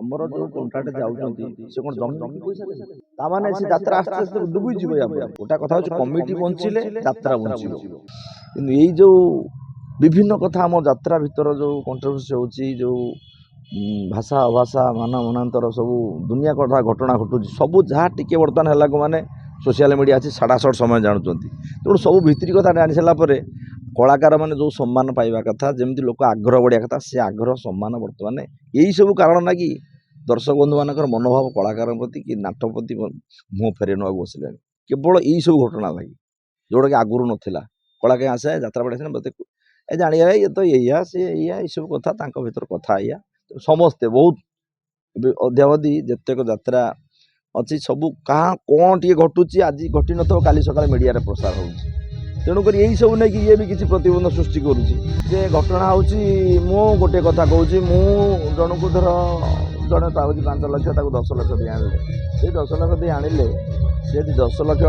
ଆମର ଯୋଉ କଣ୍ଟ୍ରାକ୍ଟ ଯାଉଛନ୍ତି ସେ କଣ ଜମି ଜମି ପଇସା ଦେବେ ତାମାନେ ସେ ଯାତ୍ରା ଆସ୍ତେ ଆସ୍ତେ ଡୁବି ଯିବ ଗୋଟା କଥା ହଉଛି କମିଟି ବଞ୍ଚିଲେ ଯାତ୍ରା ବଞ୍ଚିବ କିନ୍ତୁ ଏଇ ଯୋଉ ବିଭିନ୍ନ କଥା ଆମ ଯାତ୍ରା ଭିତର ଯୋଉ କଣ୍ଟ୍ରୋଭର୍ସି ହଉଛି ଯୋଉ ଭାଷା ଅଭାଷା ମାନ ମନାନ୍ତର ସବୁ ଦୁନିଆ କଥା ଘଟଣା ଘଟୁଛି ସବୁ ଯାହା ଟିକେ ବର୍ତ୍ତମାନ ହେଲାକୁ ମାନେ सोशल मीडिया अच्छी साढ़ासठ समय जानते तेणु सब भित्री कथा जानी सारा कलाकार मैंने जो सम्मान पाइबा कथा जमी लोक आग्रह बढ़िया कथा से आग्रह सम्मान बर्तमान यही सब कारण ना कि दर्शक बंधु मान मनोभाव कलाकार प्रति कि नाट प्रति मुँह फेरे ना बसले केवल यही सब घटना लगी जोटा कि आगुरी नाला कला कहीं आसे जात्रा पड़े मत जानिए ये तो या सी या सब कथा भर कथा या समस्ते बहुत अध्यावधि जितेक जात्रा अच्छी सब कहाँ कौन टे घटुची आज घटी न काली सका मीडिया प्रसार हो तेणुक यही सब नहीं कि ये भी किसी प्रतिबंध सृष्टि करुँचे घटना हूँ मु गोटे कथा कहूँ जन को धर जड़े पाँच लाख 10 लाख दी आने से 10 लाख दी आनिले सी 10 लाख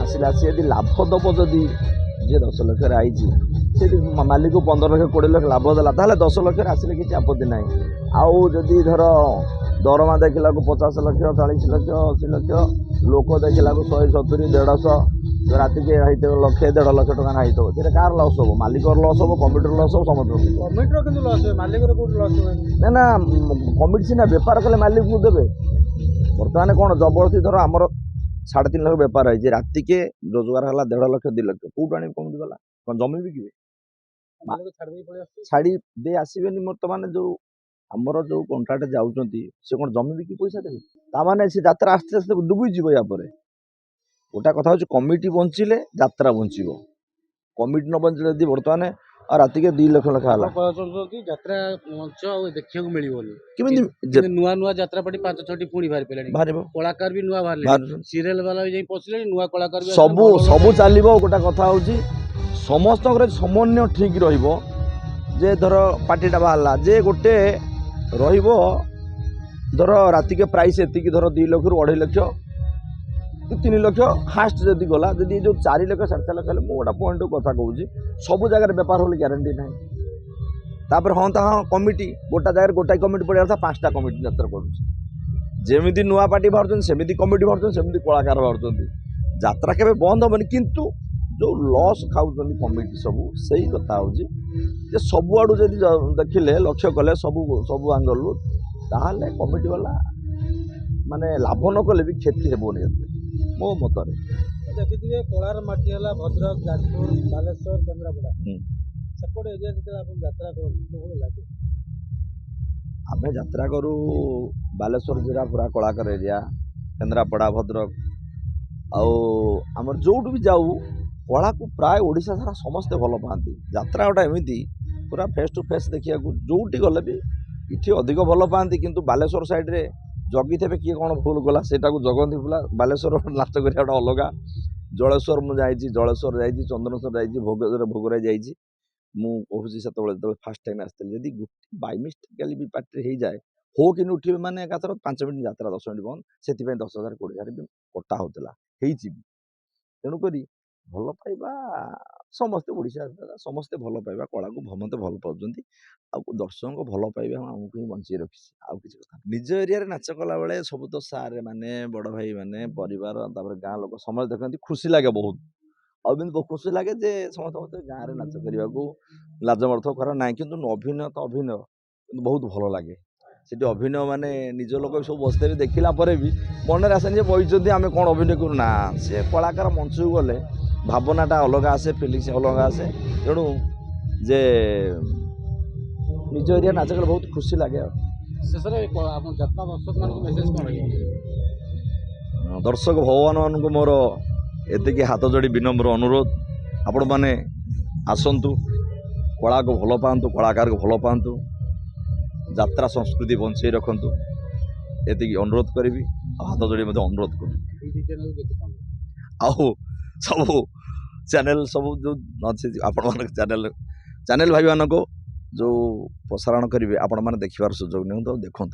आसला सी लाभ दब जदि जी 10 लाख आई मालिक 15 लाख 20 लाख लाभ देला 10 लाख आसिले किसी आपत्ति ना आउ जदि धर दरमा देखला 50 लाख 40 लाख 80 लाख लोक देखला 170 150 राति के लक्षे 1.5 लाख टका ना कार लस हम मालिक लस हम कमिटर लस हम समझ ना कमिटी सीना बेपार कले मालिक को देवे बर्तमान कौन जबरदस्ती धर आमर 3.5 लाख बेपार है राति के रोजगार है 1.5 लाख 2 लाख कौट आने कमिटी वाला कौन जमी बिकिबे छाड़ी दे आसबे बर्तमान जो आमर जो कंट्राक्ट जाऊँच से कौन जमी बिकी पैसा देवे ताने से यात्रा आस्ते आस्ते डुबी जीव या गोटा कथा हूँ कमिटी बंचिले यात्रा बंचब कमिटी न बंचिले यदि बर्तमान राति के 2 लाख लेखा नुआ नुआ यात्रा पार्टी 5-6 पुणी बाहर कलाकार भी नुआ बाहर सीरियल वाला भी पशिले नुआ कलाकार सब सब चलो गोटा कथा हूँ समस्त समन्वय ठीक रहिबो जे धर पार्टीटा बाहरला जे गोटे रहिबो धर राति के प्राइस एतिकी धर 2 लाख रु 2.5 लाख 3 लाख हास्ट जदि गला जदि जो 4 लाख 4.5 लाख मु गोटा पॉइंट कथा कहूँ सब जगह बेपार होले ग्यारंटी ना तापर हाँ तो हाँ कमिटी गोटा जगह गोटाए कमिटी पड़ा था 5टा कमिटी यात्रा करुँच नुआ पार्टी बाहर सेमती कमिटी बाहर सेमती कलाकार बाहर यात्रा केवे बंद हेनी किंतु जो लॉस खाऊँ कमिटी सब सही कथा हूँ सबुआड़ू जब देखिले लक्ष्य कले सब आंगल ताहले कमिटी वाला माने लाभ न कले भी क्षति हेबोनी मो मतरे देखिए कलार माटी है भद्रक जाजपुर बालेश्वर केन्द्रापड़ा सेपट एरिया जो आप यात्रा लगे आम यात्रा करूँ बालेश्वर जिला पूरा कलाकार एरिया केन्द्रापड़ा भद्रक आमर जो भी जाऊ कला को प्राय ओडिशा सारा समस्ते भल पाती यात्रा गोटा एमती पूरा फेस टू फेस देखा जोटी गले भी इठी अधिक भल पाती किंतु बालेश्वर साइड रे जगी थे किए कौन भूल गला से जगंती बुला बालेश्वर नाच करा गोटे अलग जलेश्वर मुझे जलेश्वर जा चंदनेश्वर जा भोगराई जा कहूँ से फास्ट टाइम आसती जदि बाय मिस्टेकली भी पार्टी हो जाए हो कि उठे मैंने एकाथर 5 मिनट यात्रा 10 मिनट बंद से 10,000 20,000 भी कटा होता तेणुक भल पाइबा समस्ते ओडिशा समस्ते भल पाइबा कला को समस्ते भल पाउछंती आ दर्शक को भल पाइबा आमको ही बंची रखी आउ किसी कथा निज एरिया नाच कला बेले सब तो सारे माने बड़ भाई माने परिवार गाँ लोक समस्त देखते खुशी लगे बहुत बहुत खुशी लगे जे समस्त गाँव में नाच करने को लाजमर्थ कर ना कि अभिनय तो अभिनय बहुत भल लगे से अभिनय माने निज लोक सब बसते भी देखला भी मन में आसेनि बही आम कौन अभिनय करूँ ना से कलाकार मंच को गले भावनाटा अलग आसे फिलिंग्स अलग आसे तेणु जे निज एरिया नाच कले बहुत खुशी लगे दर्शक भगवान मान को मोर एतिकी हाथ जोड़ी विनम्र अनुरोध आपण मैंने आसतु कला को भल पातु कलाकार को भल पातु यात्रा संस्कृति बंचाई रखु एति अनुरोध करी हाथ जोड़ी मत अनुरोध कर सब चैनल सब जो अच्छे आपण चैनल भाई मान को जो प्रसारण करेंगे आपण मैंने देखार सुजोग नहीं देखु।